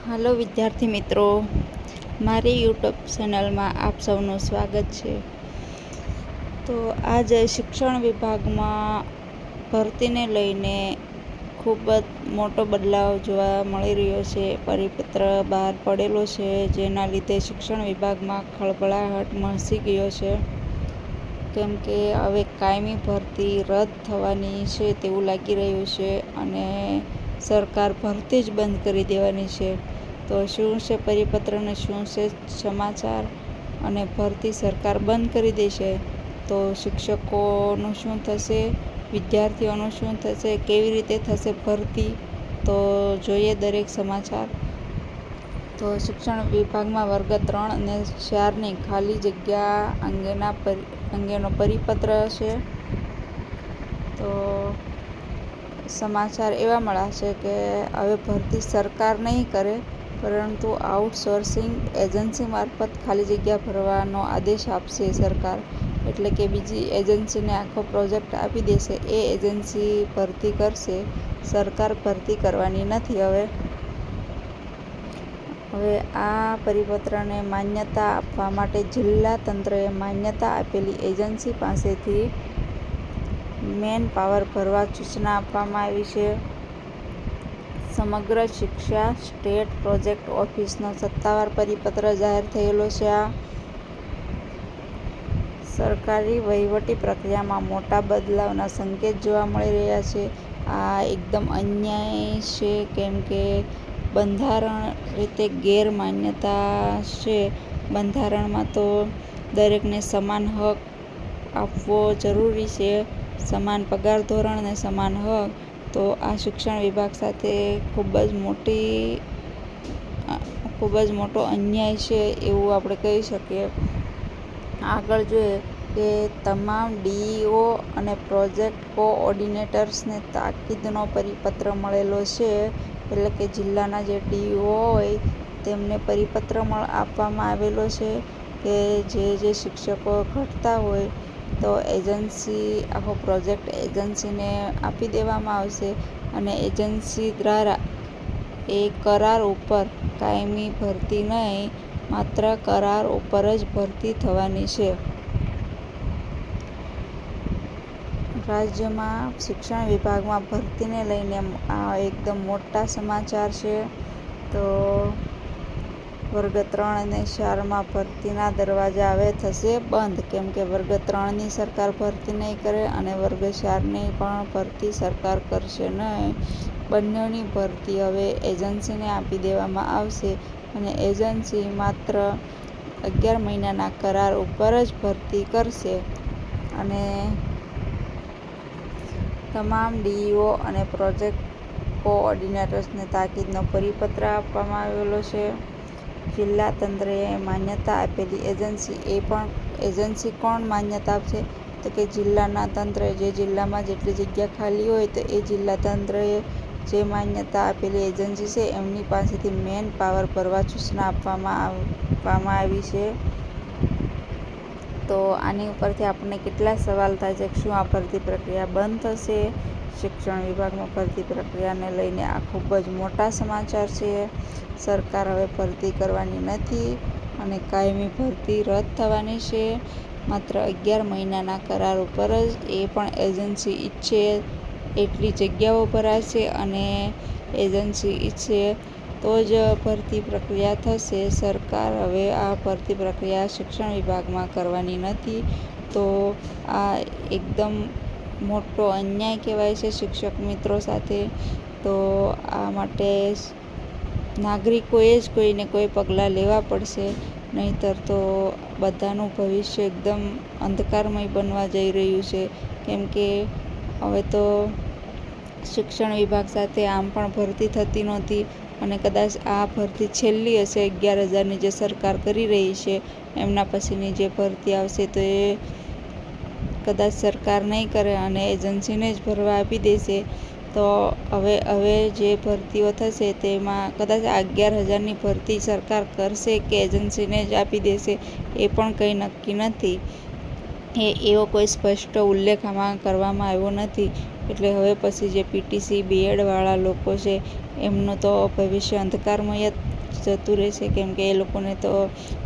હાલો વિદ્યાર્થી મિત્રો, મારી યુટ્યુબ ચેનલમાં આપ સૌનું સ્વાગત છે. તો આજે શિક્ષણ વિભાગમાં ભરતીને લઈને ખૂબ જ મોટો બદલાવ જોવા મળી રહ્યો છે. પરિપત્ર બહાર પડેલો છે, જેના લીધે શિક્ષણ વિભાગમાં ખળભળાટ મચી ગયો છે. કેમ કે હવે કાયમી ભરતી રદ થવાની છે તેવું લાગી રહ્યું છે અને સરકાર ભરતી જ બંધ કરી દેવાની છે. તો શું છે પરિપત્ર અને શું છે સમાચાર? અને ભરતી સરકાર બંધ કરી દેશે તો શિક્ષકોનું શું થશે, વિદ્યાર્થીઓનું શું થશે, કેવી રીતે થશે ભરતી? તો જોઈએ દરેક સમાચાર. તો શિક્ષણ વિભાગમાં વર્ગ 3 અને 4ની ખાલી જગ્યા અંગેનો પરિપત્ર છે. તો સમાચાર એવા મળ્યા છે કે હવે ભરતી સરકાર નહીં કરે, પરંતુ આઉટસોર્સિંગ એજન્સી મારફત ખાલી જગ્યા ભરવાનો આદેશ આપશે સરકાર. એટલે કે બીજી એજન્સીને આખો પ્રોજેક્ટ આપી દેશે, એ એજન્સી ભરતી કરશે, સરકાર ભરતી કરવાની નથી. હવે આ પરિપત્રને માન્યતા આપવા માટે જિલ્લા તંત્રએ માન્યતા આપેલી એજન્સી પાસેથી મેન પાવર ભરવા સૂચના આપવામાં આવી છે. સમગ્ર શિક્ષા સ્ટેટ પ્રોજેક્ટ ઓફિસનો સત્તાવાર પરિપત્ર જાહેર થયેલો છે. આ સરકારી વહીવટી પ્રક્રિયામાં મોટા બદલાવના સંકેત જોવા મળી રહ્યા છે. આ એકદમ અન્યાય છે, કેમ કે બંધારણ રીતે ગેરમાન્યતા છે. બંધારણમાં તો દરેકને સમાન હક આપવો જરૂરી છે, સમાન પગાર ધોરણ અને સમાન હક. તો આ શિક્ષણ વિભાગ સાથે ખૂબ જ મોટો અન્યાય છે એવું આપણે કહી શકીએ. આગળ જોઈએ કે તમામ ડીઈઓ અને પ્રોજેક્ટ કોઓર્ડિનેટર્સને તાકીદનો પરિપત્ર મળેલો છે. એટલે કે જિલ્લાના જે ડીઈઓ હોય તેમને પરિપત્ર આપવામાં આવેલો છે કે જે શિક્ષકો ઘટતા હોય તો એજન્સી આખો પ્રોજેક્ટ એજન્સીને આપી દેવામાં આવશે અને એજન્સી દ્વારા એ કરાર ઉપર, કાયમી ભરતી નહીં, માત્ર કરાર ઉપર જ ભરતી થવાની છે. રાજ્યમાં શિક્ષણ વિભાગમાં ભરતીને લઈને આ એકદમ મોટા સમાચાર છે. તો વર્ગ 3 અને 4માં ભરતીના દરવાજા હવે થશે બંધ, કેમ કે વર્ગ 3ની સરકાર ભરતી નહીં કરે અને વર્ગ 4ની પણ ભરતી સરકાર કરશે નહીં. બંનેની ભરતી હવે એજન્સીને આપી દેવામાં આવશે અને એજન્સી માત્ર 11 મહિનાના કરાર ઉપર જ ભરતી કરશે. અને તમામ ડીઈઓ અને પ્રોજેક્ટ કોઓર્ડિનેટર્સને તાકીદનો પરિપત્ર આપવામાં આવેલો છે. જિલ્લા તંત્રએ માન્યતા આપેલી એજન્સી કોણ માન્યતા આપશે? તો કે જિલ્લાના તંત્રએ. જે જિલ્લામાં જેટલી જગ્યા ખાલી હોય તો એ જિલ્લા તંત્રએ જે માન્યતા આપેલી એજન્સી છે એમની પાસેથી મેન પાવર ભરવા સૂચના આપવામાં આવી છે. તો આની ઉપરથી આપણને કેટલા સવાલ થાય છે કે શું આ ભરતી પ્રક્રિયા બંધ થશે? શિક્ષણ વિભાગમાં ભરતી પ્રક્રિયાને લઈને આ ખૂબ જ મોટા સમાચાર છે. સરકાર હવે ભરતી કરવાની નથી અને કાયમી ભરતી રદ થવાની છે. માત્ર 11 મહિનાના કરાર ઉપર જ, એ પણ એજન્સી ઈચ્છે એટલી જગ્યાઓ ભરાશે અને એજન્સી ઈચ્છે તો જ ભરતી પ્રક્રિયા થશે. સરકાર હવે આ ભરતી પ્રક્રિયા શિક્ષણ વિભાગમાં કરવાની નથી. તો આ એકદમ મોટો અન્યાય કહેવાય છે શિક્ષક મિત્રો સાથે. તો આ માટે નાગરિકોએ જ કોઈને કોઈ પગલાં લેવા પડશે, નહીંતર તો બધાનું ભવિષ્ય એકદમ અંધકારમય બનવા જઈ રહ્યું છે. કેમ કે હવે તો શિક્ષણ વિભાગ સાથે આમ પણ ભરતી થતી નહોતી અને કદાચ આ ભરતી છેલ્લી હશે. 11,000ની જે સરકાર કરી રહી છે એમના પછીની જે ભરતી આવશે તો એ કદાચ સરકાર નહીં કરે અને એજન્સીને જ ભરવા આપી દેશે. તો હવે જે ભરતીઓ થશે તેમાં કદાચ આ 11,000ની ભરતી સરકાર કરશે કે એજન્સીને જ આપી દેશે એ પણ કંઈ નક્કી નથી. એવો કોઈ સ્પષ્ટ ઉલ્લેખ આમાં કરવામાં આવ્યો નથી. એટલે હવે પછી જે પીટીસી બીએડવાળા લોકો છે એમનું તો ભવિષ્ય અંધકારમય જ જતું રહેશે, કેમ કે એ લોકોને તો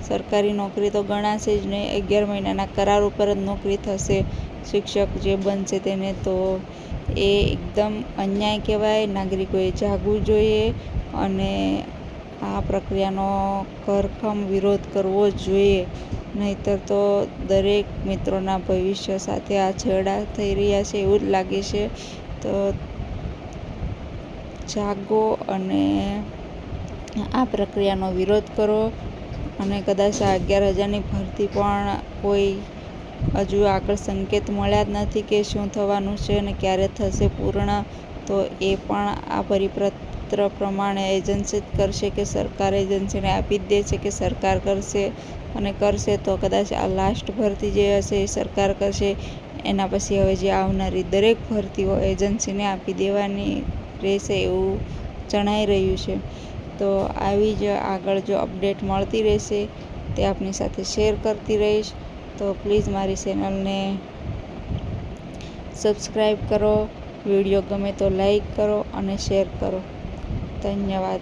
સરકારી નોકરી તો ગણાશે જ નહીં. 11 મહિનાના કરાર ઉપર જ નોકરી થશે શિક્ષક જે બનશે તેને. તો એ એકદમ અન્યાય કહેવાય. નાગરિકોએ જાગવું જોઈએ અને આ પ્રક્રિયાનો ઘરખમ વિરોધ કરવો જોઈએ. નહીંતર તો દરેક મિત્રોના ભવિષ્ય સાથે આ છેડા થઈ રહ્યા છે એવું જ લાગે છે. તો જાગો અને આ પ્રક્રિયાનો વિરોધ કરો. અને કદાચ આ 11,000ની ભરતી પણ કોઈ હજુ આગળ સંકેત મળ્યા જ નથી કે શું થવાનું છે અને ક્યારે થશે પૂર્ણ. તો એ પણ આ પરિપત્ર પ્રમાણે એજન્સી જ કરશે કે સરકાર એજન્સીને આપી જ દે છે કે સરકાર કરશે. અને કરશે તો કદાચ આ લાસ્ટ ભરતી જે હશે એ સરકાર કરશે. એના પછી હવે જે આવનારી દરેક ભરતીઓ એજન્સીને આપી દેવાની રહેશે એવું જણાઈ રહ્યું છે. તો આવી જ આગળ જો અપડેટ મળતી રહેશે તે આપની સાથે શેર કરતી રહીશ. તો પ્લીઝ મારી ચેનલને સબસ્ક્રાઈબ કરો. વિડીયો ગમે તો લાઈક કરો અને શેર કરો. ધન્યવાદ.